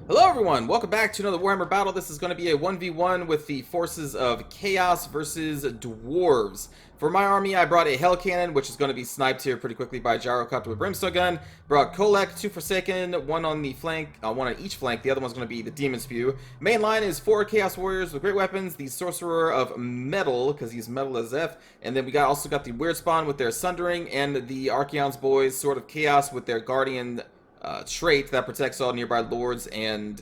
Hello everyone, welcome back to another Warhammer battle. This is going to be a 1v1 with the forces of Chaos versus Dwarves. For my army, I brought a Hell Cannon, which is going to be sniped here pretty quickly by a Gyrocopter with Brimstone Gun. Brought Kolek, 2 Forsaken, 1 on the flank, 1 on each flank. The other one's going to be the Demon Spew. Main line is 4 Chaos Warriors with great weapons, the Sorcerer of Metal, because he's metal as F. And then we also got the Weird Spawn with their Sundering, and the Archaeon's Boys, Sword of Chaos, with their Guardian trait that protects all nearby lords and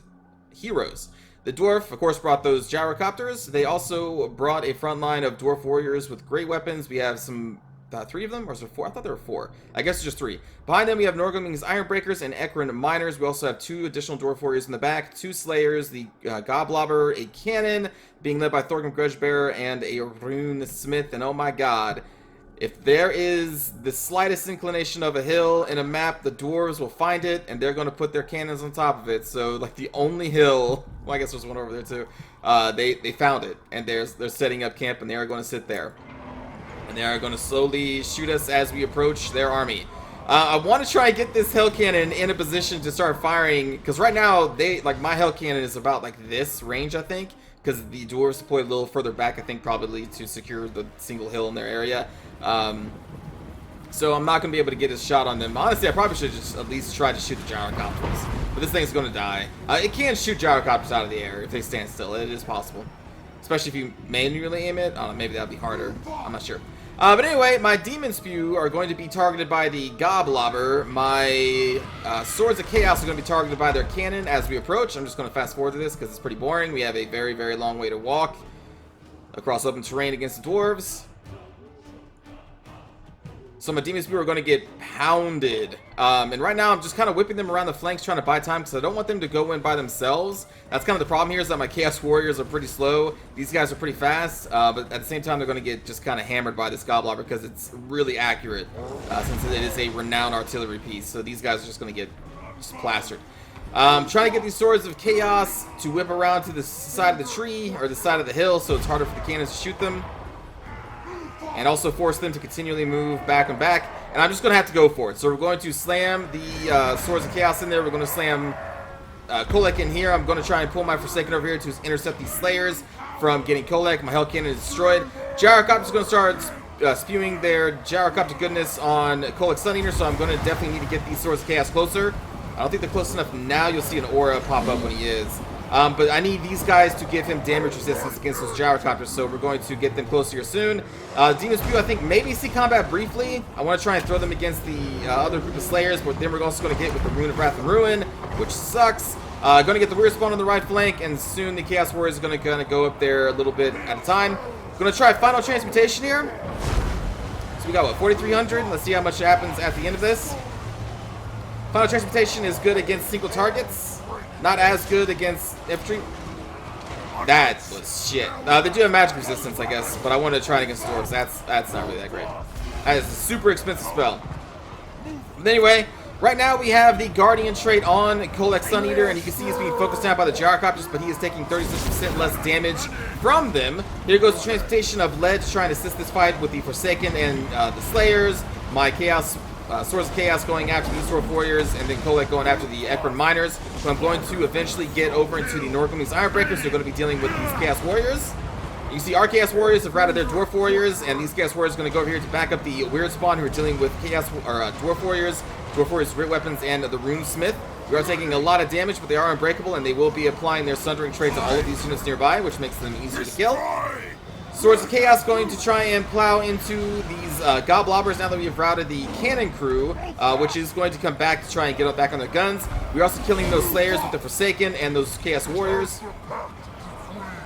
heroes. The dwarf, of course, brought those gyrocopters. They also brought a front line of dwarf warriors with great weapons. We have some 3 of them, or is there 4? I thought there were 4. I guess it's just 3. Behind them, we have Norgoming's Ironbreakers and Ekron Miners. We also have 2 additional dwarf warriors in the back, 2 Slayers, the Goblobber, a cannon, being led by Thorgrim Grudgebearer, and a Rune Smith. And oh my god, if there is the slightest inclination of a hill in a map, the dwarves will find it, and they're going to put their cannons on top of it. So, like, the only hill, well, I guess there's one over there too, they found it, and they're setting up camp, and they are going to sit there. And they are going to slowly shoot us as we approach their army. I want to try and get this Hell Cannon in a position to start firing, because right now, my Hell Cannon is about, like, this range, I think, because the dwarves deployed a little further back, I think, probably to secure the single hill in their area. So I'm not going to be able to get a shot on them. Honestly, I probably should just at least try to shoot the gyrocopters. But this thing's going to die. It can shoot gyrocopters out of the air if they stand still. It is possible. Especially if you manually aim it. I don't know, maybe that would be harder. I'm not sure. But anyway, my Demon Spew are going to be targeted by the Goblobber. My Swords of Chaos are going to be targeted by their cannon as we approach. I'm just going to fast forward to this because it's pretty boring. We have a very, very long way to walk across open terrain against the dwarves. So my Demon Spew are going to get pounded. And right now I'm just kind of whipping them around the flanks trying to buy time because I don't want them to go in by themselves. That's kind of the problem here, is that my Chaos Warriors are pretty slow. These guys are pretty fast, but at the same time they're going to get just kind of hammered by this Goblobber because it's really accurate since it is a renowned artillery piece. So these guys are just going to get just plastered. Trying to get these Swords of Chaos to whip around to the side of the tree or the side of the hill so it's harder for the cannons to shoot them. And also force them to continually move back and back. And I'm just going to have to go for it. So we're going to slam the Swords of Chaos in there. We're going to slam Kolek in here. I'm going to try and pull my Forsaken over here to intercept these Slayers from getting Kolek. My Hell Cannon is destroyed. Gyrocopter is going to start spewing their Gyrocopter goodness on Kolek Sun Eater. So I'm going to definitely need to get these Swords of Chaos closer. I don't think they're close enough now. You'll see an aura pop up when he is. But I need these guys to give him damage resistance against those gyrocopters, so we're going to get them closer here soon. Demon Spew, I think, maybe see combat briefly. I want to try and throw them against the other group of Slayers, but then we're also going to get with the Rune of Wrath and Ruin, which sucks. Going to get the Weird Spawn on the right flank, and soon the Chaos Warriors are going to go up there a little bit at a time. Going to try Final Transmutation here. So we got, what, 4,300? Let's see how much happens at the end of this. Final Transmutation is good against single targets. Not as good against infantry. That was shit. They do have magic resistance, I guess, but I wanted to try it against dwarves. That's not really that great. That is a super expensive spell. But anyway, right now we have the Guardian trait on Kolek Sun Eater, and you can see he's being focused down by the Gyrocopters, but he is taking 36% less damage from them. Here goes the Transmutation of Lead to try and assist this fight with the Forsaken and the Slayers. My Chaos Swords of Chaos going after these Dwarf Warriors, and then Kolek going after the Ekron Miners. So I'm going to eventually get over into the Norgoming's Ironbreakers. They're going to be dealing with these Chaos Warriors. You see our Chaos Warriors have routed their Dwarf Warriors, and these Chaos Warriors are going to go over here to back up the Weird Spawn, who are dealing with Dwarf Warriors. Dwarf Warriors' great weapons and the Rune Smith. We are taking a lot of damage, but they are unbreakable, and they will be applying their Sundering trait to all of these units nearby, which makes them easier to kill. Swords of Chaos going to try and plow into these Goblobbers now that we have routed the Cannon Crew, which is going to come back to try and get back on their guns. We're also killing those Slayers with the Forsaken and those Chaos Warriors.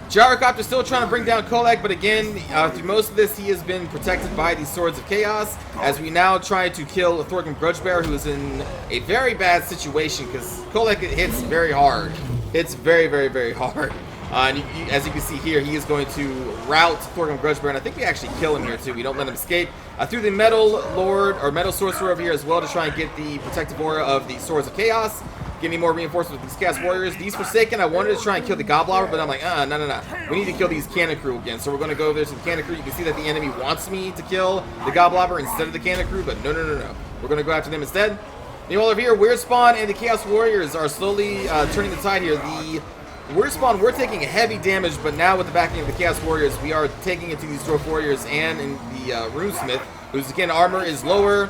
Gyrocopter still trying to bring down Kolek, but again, through most of this, he has been protected by these Swords of Chaos, as we now try to kill Thorgrim Grudgebearer, who is in a very bad situation, because Kolek hits very hard. It's very, very, very hard. And as you can see here, he is going to rout Thorgrim Grudgebearer, and I think we actually kill him here too. We don't let him escape. Through the Metal Lord, or Metal Sorcerer over here as well, to try and get the protective aura of the Swords of Chaos. Give me more reinforcements with these Chaos Warriors. These Forsaken, I wanted to try and kill the Goblobber, but I'm like, no. We need to kill these Cannon Crew again. So we're going to go over there to the Cannon Crew. You can see that the enemy wants me to kill the Goblobber instead of the Cannon Crew, but no. We're going to go after them instead. Meanwhile, over here, Weird Spawn and the Chaos Warriors are slowly turning the tide here. The Weird Spawn, we're taking heavy damage, but now with the backing of the Chaos Warriors, we are taking it to these Dwarf Warriors and in the Runesmith, whose, again, armor is lower,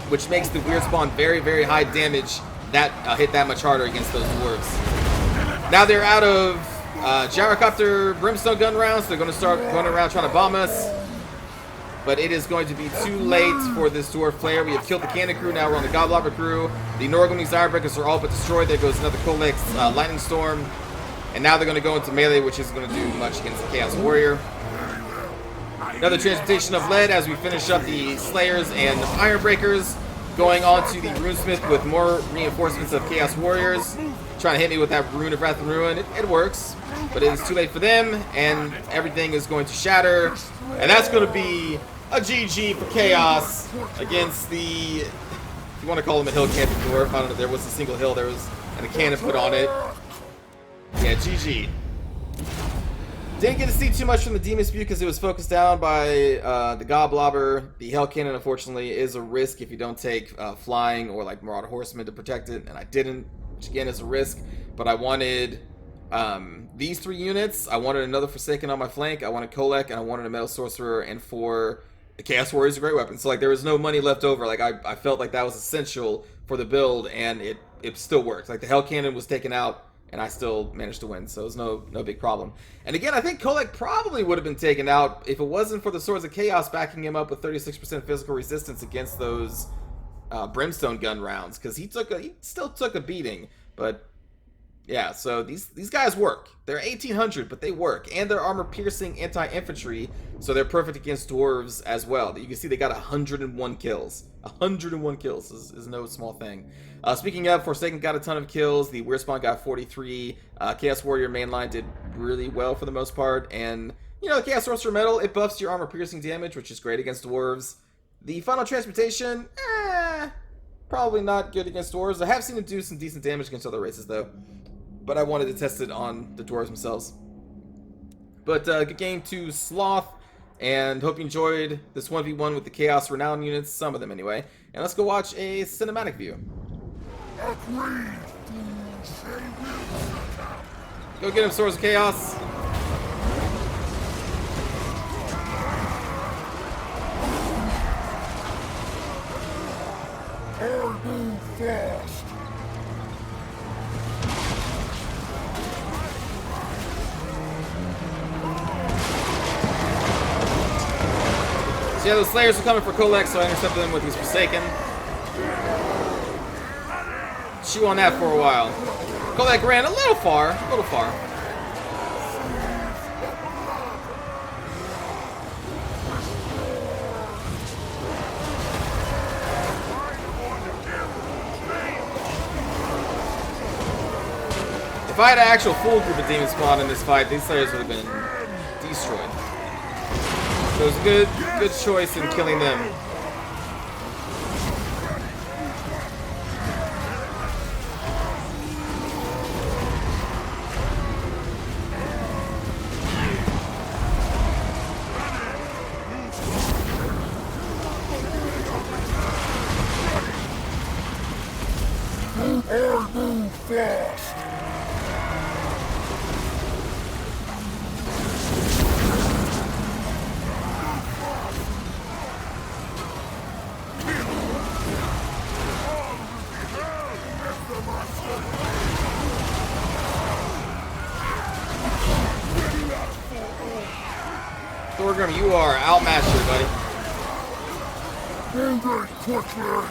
which makes the Weird Spawn very, very high damage. That hit that much harder against those dwarves. Now they're out of gyrocopter brimstone gun rounds. They're going to start going around trying to bomb us. But it is going to be too late for this dwarf player. We have killed the cannon crew. Now we're on the Godlobber crew. The Norgoni's Ironbreakers are all but destroyed. There goes another Kolek's Lightning Storm. And now they're going to go into melee, which isn't going to do much against the Chaos Warrior. Another transmutation of lead as we finish up the Slayers and Ironbreakers. Going on to the Runesmith with more reinforcements of Chaos Warriors. Trying to hit me with that Rune of Wrath and Ruin. It works, but it is too late for them, and everything is going to shatter. And that's going to be a GG for Chaos against the, if you want to call him a hill camping dwarf, I don't know if there was a single hill there was, and a cannon put on it. Yeah, GG. Didn't get to see too much from the Demon Spew because it was focused down by the Godblobber. The Hell Cannon, unfortunately, is a risk if you don't take flying or like Marauder Horsemen to protect it, and I didn't, which again is a risk. But I wanted these 3 units. I wanted another Forsaken on my flank. I wanted Kolek, and I wanted a Metal Sorcerer, and for the Chaos Warrior is a great weapon. So like there was no money left over. Like I felt like that was essential for the build, and it still worked. Like the Hell Cannon was taken out, and I still managed to win, so it was no big problem. And again, I think Kolek probably would have been taken out if it wasn't for the Swords of Chaos backing him up with 36% physical resistance against those Brimstone gun rounds, because he still took a beating. But yeah, so these guys work. They're 1800, but they work, and they're armor-piercing anti-infantry, so they're perfect against dwarves as well. You can see they got 101 kills. 101 kills is no small thing. Speaking of, Forsaken got a ton of kills. The Weird Spawn got 43. Chaos Warrior mainline did really well for the most part. And, you know, Chaos Sorcerer Metal, it buffs your armor-piercing damage, which is great against dwarves. The Final Transmutation, probably not good against dwarves. I have seen it do some decent damage against other races, though. But I wanted to test it on the dwarves themselves. But good game to Sloth. And hope you enjoyed this 1v1 with the Chaos Renown units, some of them anyway. And let's go watch a cinematic view. Go get him, Swords of Chaos. I move fast. So yeah, those Slayers are coming for Kolek, so I intercepted them with his Forsaken. Chew on that for a while. Kolek ran a little far, If I had an actual full group of Demon Spawn in this fight, these Slayers would have been destroyed. So it was a good choice in killing them. I move fast. Thorgrim, you are outmatched here, buddy. Moving quickly.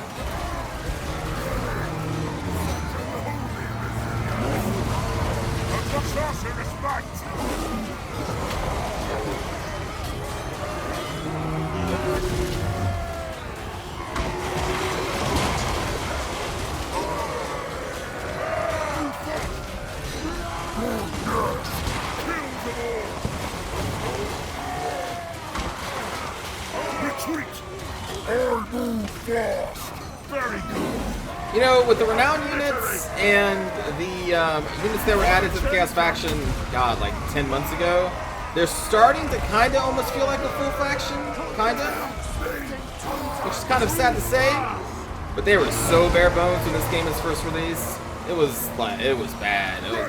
Retreat. I move fast. Very good. You know, with the Renown units and the units that were added to the Chaos faction, God, like 10 months ago, they're starting to kind of almost feel like a full faction, kind of, which is kind of sad to say. But they were so bare bones when this game was first released. It was bad. It was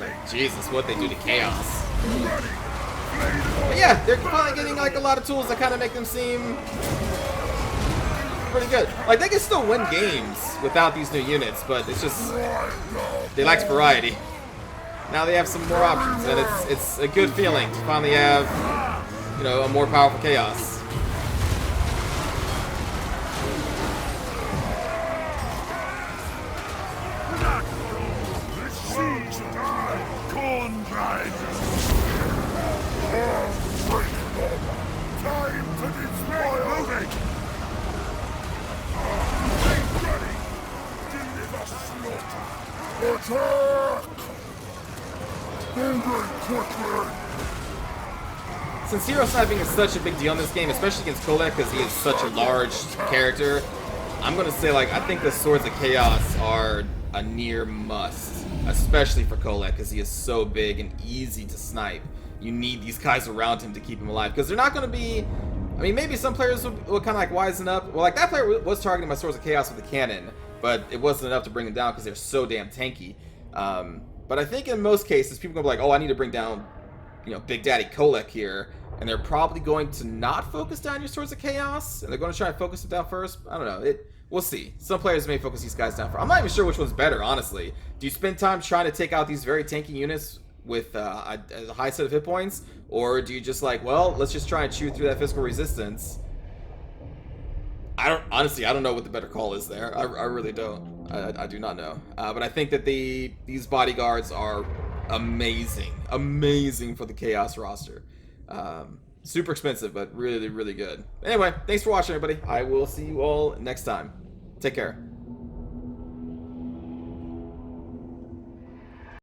like, Jesus, what they do to Chaos. But yeah, they're finally getting like a lot of tools that kind of make them seem pretty good. Like, they can still win games without these new units, but it's just, they lack variety. Now they have some more options, and it's a good feeling to finally have, you know, a more powerful Chaos. Since hero sniping is such a big deal in this game, especially against Kolek because he is such a large character, I'm gonna say, like, I think the Swords of Chaos are a near must, especially for Kolek because he is so big and easy to snipe. You need these guys around him to keep him alive because they're not gonna be. I mean, maybe some players will kind of like wisen up. Well, like that player was targeting my Swords of Chaos with a cannon, but it wasn't enough to bring him down because they're so damn tanky. But I think in most cases, people are gonna be like, oh, I need to bring down, you know, Big Daddy Kolek here, and they're probably going to not focus down your Swords of Chaos, and they're going to try and focus them down first. I don't know. We'll see. Some players may focus these guys down first. I'm not even sure which one's better, honestly. Do you spend time trying to take out these very tanky units with a high set of hit points, or do you just like, well, let's just try and chew through that physical resistance? I don't know what the better call is there. I really don't. I do not know. But I think that these bodyguards are amazing for the Chaos roster. Super expensive, but really, really good. Anyway, thanks for watching, everybody. I will see you all next time. Take care.